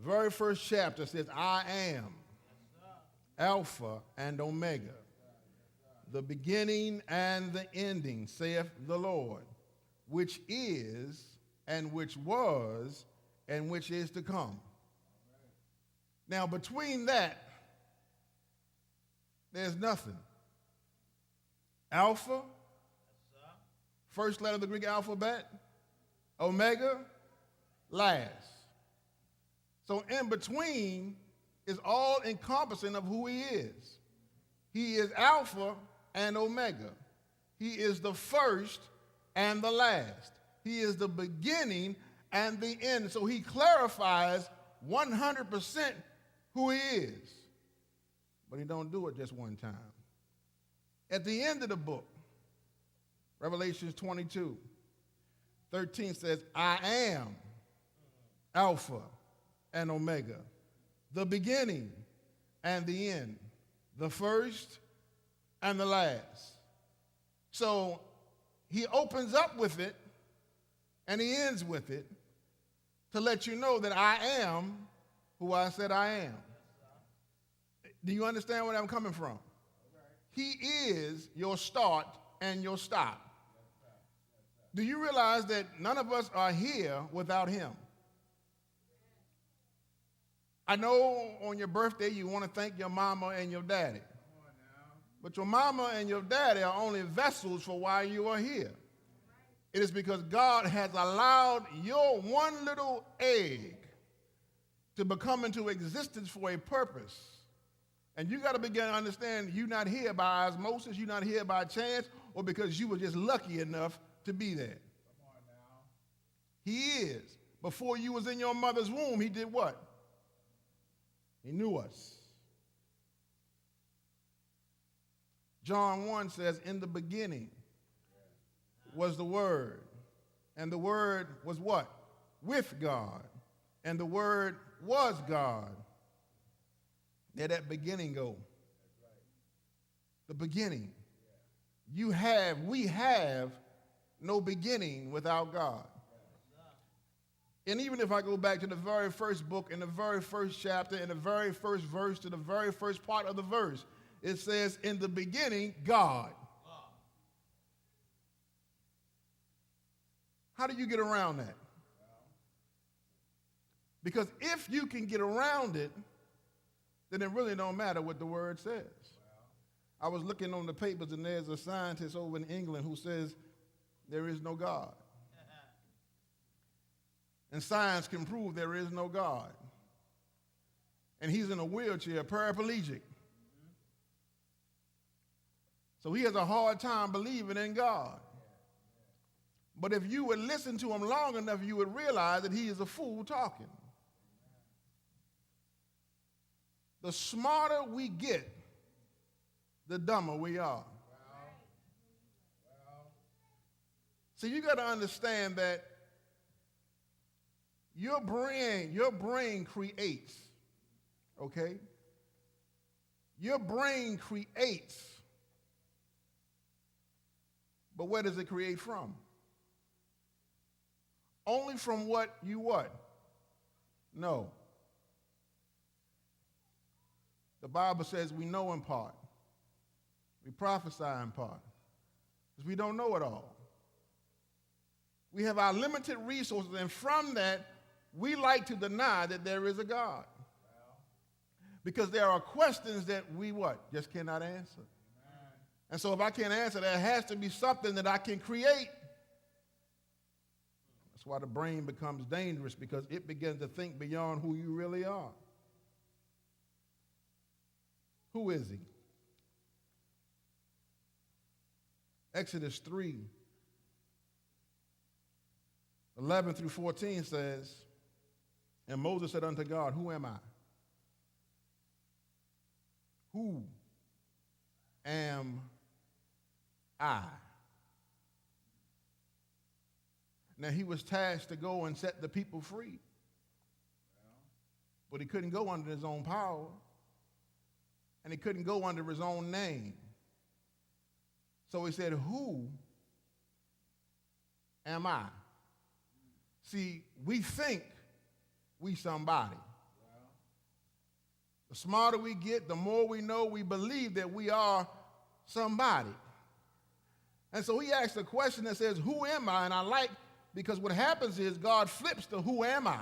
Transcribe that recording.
very first chapter says, I am Alpha and Omega, the beginning and the ending, saith the Lord, which is and which was and which is to come. Now, between that, there's nothing. Alpha, first letter of the Greek alphabet, Omega, last. So in between is all encompassing of who he is. He is Alpha and Omega. He is the first and the last. He is the beginning and the end. So he clarifies 100% who he is. But he don't do it just one time. At the end of the book, Revelation 22:13 says, I am Alpha and Omega, the beginning and the end, the first and the last. So he opens up with it and he ends with it to let you know that I am who I said I am. Do you understand where I'm coming from? He is your start and your stop. Do you realize that none of us are here without him? I know on your birthday you want to thank your mama and your daddy. But your mama and your daddy are only vessels for why you are here. It is because God has allowed your one little egg to become into existence for a purpose. And you got to begin to understand you're not here by osmosis, you're not here by chance, or because you were just lucky enough to be there. Come on now. He is. Before you was in your mother's womb, he did what? He knew us. John 1 says, in the beginning was the Word, and the Word was what? With God, and the Word was God. There that beginning go. The beginning. We have no beginning without God. And even if I go back to the very first book, in the very first chapter, in the very first verse, to the very first part of the verse, it says, in the beginning, God. How do you get around that? Because if you can get around it, then it really don't matter what the word says. I was looking on the papers, and there's a scientist over in England who says there is no God. And science can prove there is no God. And he's in a wheelchair, paraplegic. So he has a hard time believing in God. But if you would listen to him long enough, you would realize that he is a fool talking. The smarter we get, the dumber we are. So you got to understand that your brain creates, okay? Your brain creates, but where does it create from? Only from what you what? Know. The Bible says we know in part. We prophesy in part. Because we don't know it all. We have our limited resources, and from that, we like to deny that there is a God. Because there are questions that we what? Just cannot answer. And so if I can't answer, there has to be something that I can create. That's why the brain becomes dangerous, because it begins to think beyond who you really are. Who is he? Exodus 3:11-14 says, and Moses said unto God, who am I? Who am I? Now he was tasked to go and set the people free. But he couldn't go under his own power. And he couldn't go under his own name. So he said, who am I? See, we think we somebody. The smarter we get, the more we know we believe that we are somebody. And so he asks a question that says, who am I? And I like, because what happens is God flips to who am I?